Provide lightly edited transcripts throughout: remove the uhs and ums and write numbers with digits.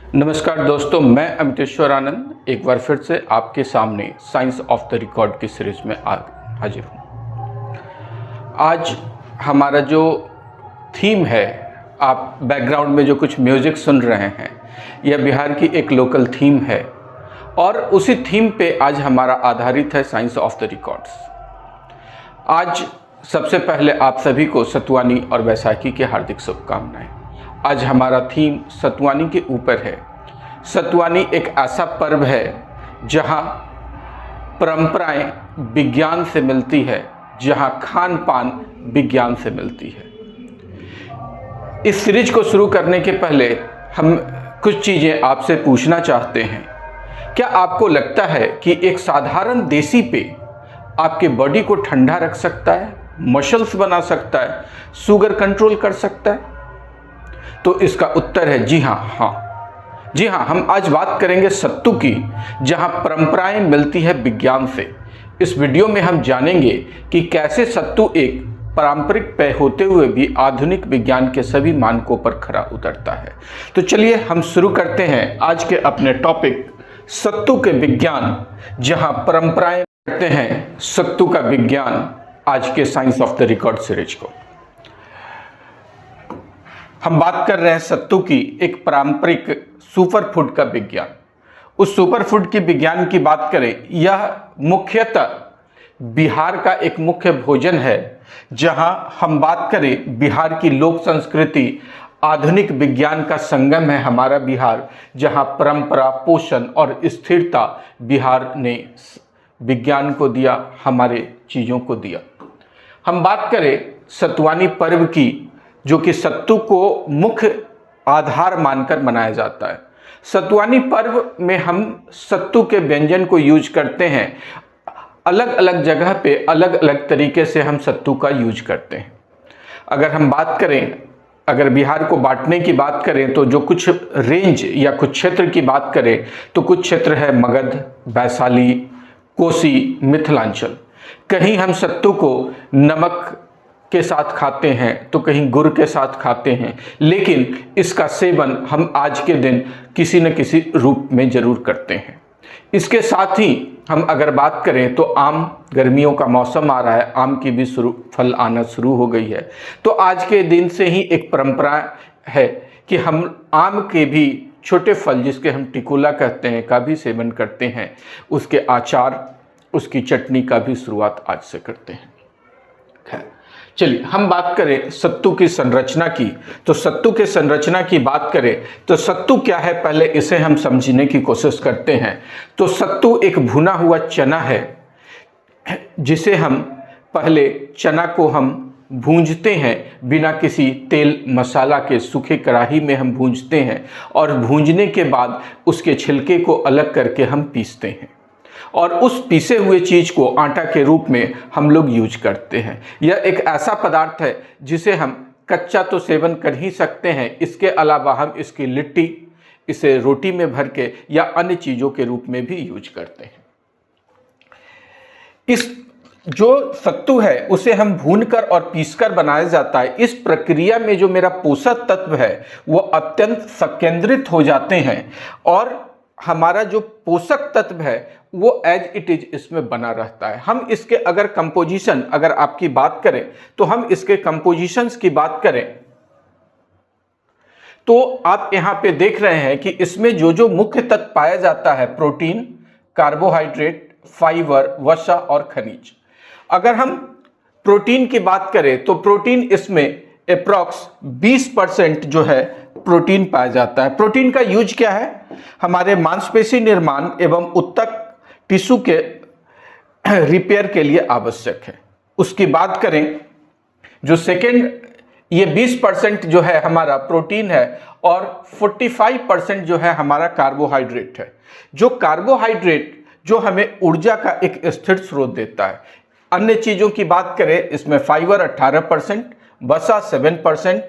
नमस्कार दोस्तों, मैं अमितेश्वर आनंद एक बार फिर से आपके सामने साइंस ऑफ द रिकॉर्ड की सीरीज में हाजिर हूँ। आज हमारा जो थीम है, आप बैकग्राउंड में जो कुछ म्यूज़िक सुन रहे हैं, यह बिहार की एक लोकल थीम है और उसी थीम पे आज हमारा आधारित है साइंस ऑफ द रिकॉर्ड्स। आज सबसे पहले आप सभी को सतुवानी और बैसाखी की हार्दिक शुभकामनाएं। आज हमारा थीम सतुवानी के ऊपर है। सतुवानी एक ऐसा पर्व है जहां परंपराएं विज्ञान से मिलती है, जहां खान पान विज्ञान से मिलती है। इस सीरीज को शुरू करने के पहले हम कुछ चीज़ें आपसे पूछना चाहते हैं। क्या आपको लगता है कि एक साधारण देसी पेय आपके बॉडी को ठंडा रख सकता है, मसल्स बना सकता है, शुगर कंट्रोल कर सकता है? तो इसका उत्तर है जी हाँ। हम आज बात करेंगे सत्तू की, जहां परंपराएं मिलती है विज्ञान से। इस वीडियो में हम जानेंगे कि कैसे सत्तू एक पारंपरिक पेय होते हुए भी आधुनिक विज्ञान के सभी मानकों पर खरा उतरता है। तो चलिए हम शुरू करते हैं आज के अपने टॉपिक सत्तू के विज्ञान, जहां परंपराएं करते हैं सत्तू का विज्ञान, आज के science of the record series को। हम बात कर रहे हैं सत्तू की एक पारंपरिक सुपरफूड का विज्ञान। उस सुपरफूड की विज्ञान की बात करें, यह मुख्यतः बिहार का एक मुख्य भोजन है। जहां हम बात करें बिहार की लोक संस्कृति, आधुनिक विज्ञान का संगम है हमारा बिहार, जहां परंपरा, पोषण और स्थिरता बिहार ने विज्ञान को दिया, हमारे चीज़ों को दिया। हम बात करें सतुवानी पर्व की, जो कि सत्तू को मुख्य आधार मानकर मनाया जाता है। सतुवानी पर्व में हम सत्तू के व्यंजन को यूज करते हैं। अलग अलग जगह पे अलग अलग तरीके से हम सत्तू का यूज करते हैं। अगर हम बात करें, अगर बिहार को बांटने की बात करें, तो जो कुछ रेंज या कुछ क्षेत्र की बात करें, तो कुछ क्षेत्र है मगध, वैशाली, कोसी, मिथिलांचल। कहीं हम सत्तू को नमक के साथ खाते हैं तो कहीं गुड़ के साथ खाते हैं, लेकिन इसका सेवन हम आज के दिन किसी न किसी रूप में जरूर करते हैं। इसके साथ ही हम अगर बात करें तो आम, गर्मियों का मौसम आ रहा है, आम की भी फल आना शुरू हो गई है। तो आज के दिन से ही एक परंपरा है कि हम आम के भी छोटे फल, जिसके हम टिकोला कहते हैं, का भी सेवन करते हैं। उसके अचार, उसकी चटनी का भी शुरुआत आज से करते हैं। चलिए हम बात करें सत्तू की संरचना की। तो सत्तू के संरचना की बात करें तो सत्तू क्या है, पहले इसे हम समझने की कोशिश करते हैं। तो सत्तू एक भुना हुआ चना है, जिसे हम पहले चना को हम भूंजते हैं बिना किसी तेल मसाला के। सूखे कढ़ाई में हम भूंजते हैं और भूंजने के बाद उसके छिलके को अलग करके हम पीसते हैं और उस पीसे हुए चीज़ को आटा के रूप में हम लोग यूज करते हैं। यह एक ऐसा पदार्थ है जिसे हम कच्चा तो सेवन कर ही सकते हैं, इसके अलावा हम इसकी लिट्टी, इसे रोटी में भर के या अन्य चीज़ों के रूप में भी यूज करते हैं। इस जो सत्तू है उसे हम भूनकर और पीसकर बनाया जाता है। इस प्रक्रिया में जो मेरा पोषक तत्व है वो अत्यंत संकेंद्रित हो जाते हैं और हमारा जो पोषक तत्व है वो एज इट इज इसमें बना रहता है। हम इसके अगर कंपोजिशन, अगर आपकी बात करें तो हम इसके कंपोजिशंस की बात करें तो आप यहां पे देख रहे हैं कि इसमें जो जो मुख्य तत्व पाया जाता है, प्रोटीन, कार्बोहाइड्रेट, फाइबर, वसा और खनिज। अगर हम प्रोटीन की बात करें तो प्रोटीन इसमें अप्रॉक्स 20% जो है प्रोटीन पाया जाता है। प्रोटीन का यूज क्या है, हमारे मांसपेशी निर्माण एवं उत्तक टिश्यू के रिपेयर के लिए आवश्यक है। उसकी बात करें जो सेकेंड, ये 20% जो है हमारा प्रोटीन है और 45% जो है हमारा कार्बोहाइड्रेट है। जो कार्बोहाइड्रेट जो हमें ऊर्जा का एक स्थिर स्रोत देता है। अन्य चीजों की बात करें, इसमें फाइबर 18%, वसा 7%,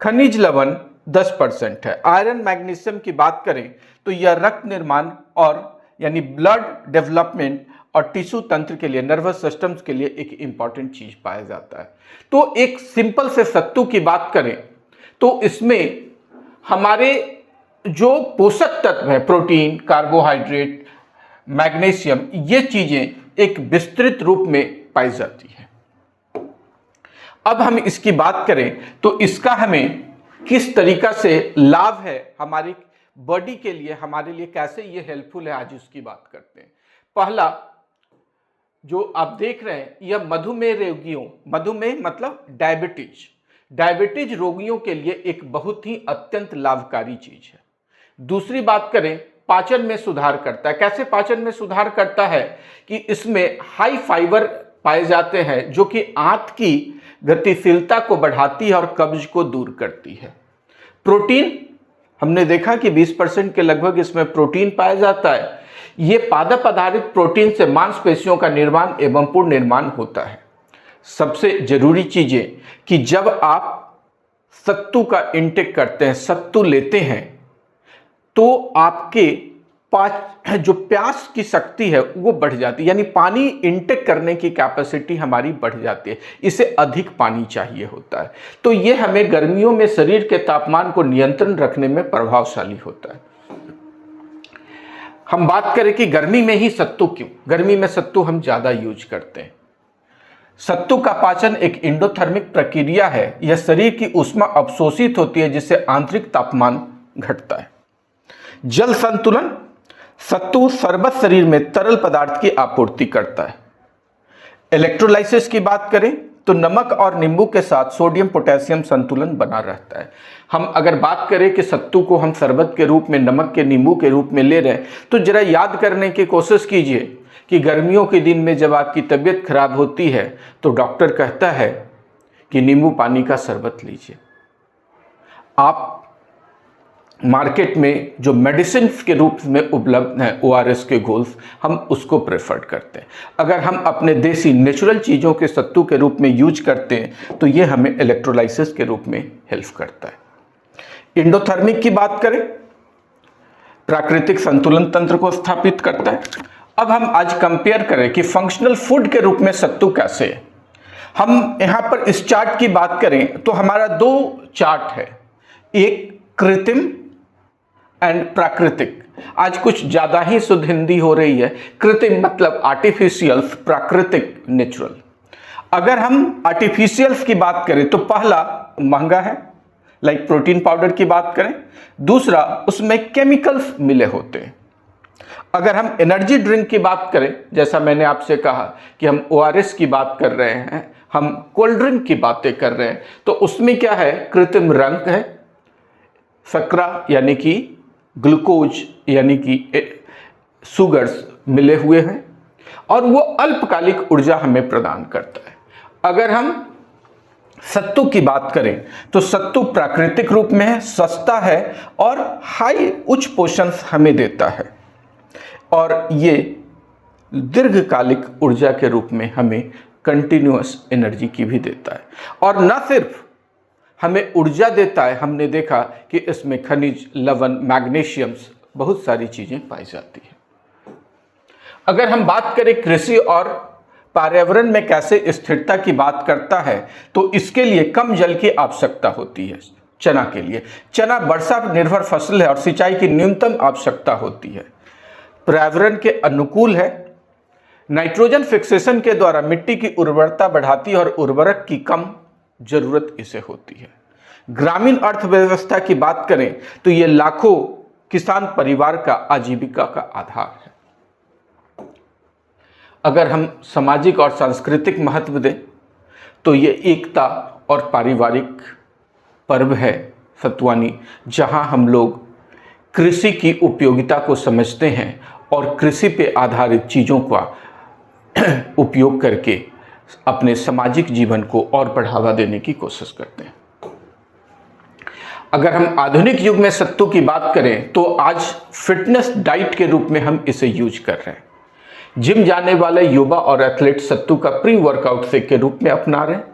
खनिज लवण 10% है। आयरन मैग्नीशियम की बात करें तो यह रक्त निर्माण और यानी ब्लड डेवलपमेंट और टिश्यू तंत्र के लिए, नर्वस सिस्टम्स के लिए एक इंपॉर्टेंट चीज पाया जाता है। तो एक सिंपल से सत्तू की बात करें तो इसमें हमारे जो पोषक तत्व है, प्रोटीन, कार्बोहाइड्रेट, मैग्नीशियम, ये चीजें एक विस्तृत रूप में पाई जाती है। अब हम इसकी बात करें तो इसका हमें किस तरीका से लाभ है हमारी बॉडी के लिए, हमारे लिए कैसे ये हेल्पफुल है, आज उसकी बात करते हैं। पहला जो आप देख रहे हैं यह मधुमेह रोगियों, मधुमेह मतलब डायबिटीज रोगियों के लिए एक बहुत ही अत्यंत लाभकारी चीज है। दूसरी बात करें, पाचन में सुधार करता है। कैसे पाचन में सुधार करता है कि इसमें हाई फाइबर पाए जाते हैं जो कि आंत की गतिशीलता को बढ़ाती है और कब्ज को दूर करती है। प्रोटीन हमने देखा कि 20% के लगभग इसमें प्रोटीन पाया जाता है। ये पादप आधारित प्रोटीन से मांसपेशियों का निर्माण एवं पूर्ण निर्माण होता है। सबसे जरूरी चीज है कि जब आप सत्तू का इंटेक करते हैं, सत्तू लेते हैं, तो आपके जो प्यास की शक्ति है वो बढ़ जाती है, यानी पानी इंटेक करने की कैपेसिटी हमारी बढ़ जाती है। इसे अधिक पानी चाहिए होता है, तो ये हमें गर्मियों में शरीर के तापमान को नियंत्रण रखने में प्रभावशाली होता है। हम बात करें कि गर्मी में ही सत्तू क्यों, गर्मी में सत्तू हम ज्यादा यूज करते हैं। सत्तू का पाचन एक एंडोथर्मिक प्रक्रिया है। यह शरीर की ऊष्मा अवशोषित होती है जिससे आंतरिक तापमान घटता है। जल संतुलन, सत्तू सर्वत शरीर में तरल पदार्थ की आपूर्ति करता है। इलेक्ट्रोलाइसिस की बात करें तो नमक और नींबू के साथ सोडियम पोटेशियम संतुलन बना रहता है। हम अगर बात करें कि सत्तू को हम शरबत के रूप में, नमक के नींबू के रूप में ले रहे हैं, तो जरा याद करने की कोशिश कीजिए कि गर्मियों के दिन में जब आपकी तबीयत खराब होती है तो डॉक्टर कहता है कि नींबू पानी का शरबत लीजिए। आप मार्केट में जो मेडिसिन के रूप में उपलब्ध हैं ORS के घोल्स, हम उसको प्रेफर करते हैं। अगर हम अपने देसी नेचुरल चीज़ों के सत्तू के रूप में यूज करते हैं तो ये हमें इलेक्ट्रोलाइसिस के रूप में हेल्प करता है। एंडोथर्मिक की बात करें, प्राकृतिक संतुलन तंत्र को स्थापित करता है। अब हम आज कंपेयर करें कि फंक्शनल फूड के रूप में सत्तू कैसे है। हम यहाँ पर इस चार्ट की बात करें तो हमारा 2 चार्ट है, एक कृत्रिम एंड प्राकृतिक। आज कुछ ज्यादा ही शुद्ध हिंदी हो रही है। कृत्रिम मतलब आर्टिफिशियल, प्राकृतिक नेचुरल। अगर हम आर्टिफिशियल्स की बात करें तो पहला महंगा है, लाइक प्रोटीन पाउडर की बात करें। दूसरा, उसमें केमिकल्स मिले होते हैं। अगर हम एनर्जी ड्रिंक की बात करें, जैसा मैंने आपसे कहा कि हम ORS की बात कर रहे हैं, हम कोल्ड ड्रिंक की बातें कर रहे हैं, तो उसमें क्या है, कृत्रिम रंग है, शर्करा यानी कि ग्लूकोज यानी कि शुगर्स मिले हुए हैं, और वो अल्पकालिक ऊर्जा हमें प्रदान करता है। अगर हम सत्तू की बात करें तो सत्तू प्राकृतिक रूप में है, सस्ता है और उच्च पोषण हमें देता है, और ये दीर्घकालिक ऊर्जा के रूप में हमें कंटिन्यूअस एनर्जी की भी देता है। और न सिर्फ हमें ऊर्जा देता है, हमने देखा कि इसमें खनिज, लवण, मैग्नीशियम्स, बहुत सारी चीजें पाई जाती हैं। अगर हम बात करें कृषि और पर्यावरण में कैसे स्थिरता की बात करता है, तो इसके लिए कम जल की आवश्यकता होती है। चना के लिए, चना वर्षा निर्भर फसल है और सिंचाई की न्यूनतम आवश्यकता होती है। पर्यावरण के अनुकूल है, नाइट्रोजन फिक्सेशन के द्वारा मिट्टी की उर्वरता बढ़ाती है और उर्वरक की कम जरूरत इसे होती है। ग्रामीण अर्थव्यवस्था की बात करें तो यह लाखों किसान परिवार का आजीविका का आधार है। अगर हम सामाजिक और सांस्कृतिक महत्व दें तो ये एकता और पारिवारिक पर्व है सतुवानी, जहां हम लोग कृषि की उपयोगिता को समझते हैं और कृषि पे आधारित चीज़ों का उपयोग करके अपने सामाजिक जीवन को और बढ़ावा देने की कोशिश करते हैं। अगर हम आधुनिक युग में सत्तू की बात करें तो आज फिटनेस डाइट के रूप में हम इसे यूज कर रहे हैं। जिम जाने वाले युवा और एथलीट सत्तू का प्री वर्कआउट शेक के रूप में अपना रहे हैं।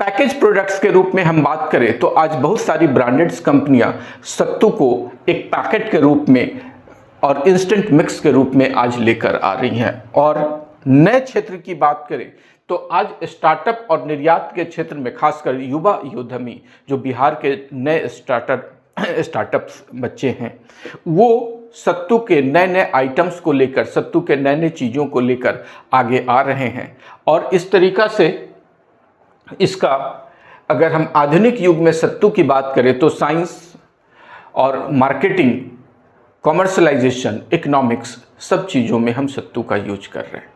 पैकेज प्रोडक्ट्स के रूप में हम बात करें तो आज बहुत सारी ब्रांडेड्स कंपनियां सत्तू को एक पैकेट के रूप में और इंस्टेंट मिक्स के रूप में आज लेकर आ रही हैं। और नए क्षेत्र की बात करें तो आज स्टार्टअप और निर्यात के क्षेत्र में खासकर युवा उद्यमी जो बिहार के नए स्टार्टअप स्टार्टअप्स बच्चे हैं, वो सत्तू के नए नए आइटम्स को लेकर, सत्तू के नए नए चीज़ों को लेकर आगे आ रहे हैं। और इस तरीक़ा से इसका, अगर हम आधुनिक युग में सत्तू की बात करें तो साइंस और मार्केटिंग, कॉमर्शलाइजेशन, इकोनॉमिक्स, सब चीज़ों में हम सत्तू का यूज कर रहे हैं।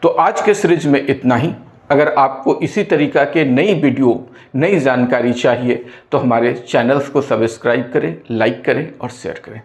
तो आज के सीरीज में इतना ही। अगर आपको इसी तरीक़ा के नई वीडियो, नई जानकारी चाहिए तो हमारे चैनल्स को सब्सक्राइब करें, लाइक करें और शेयर करें।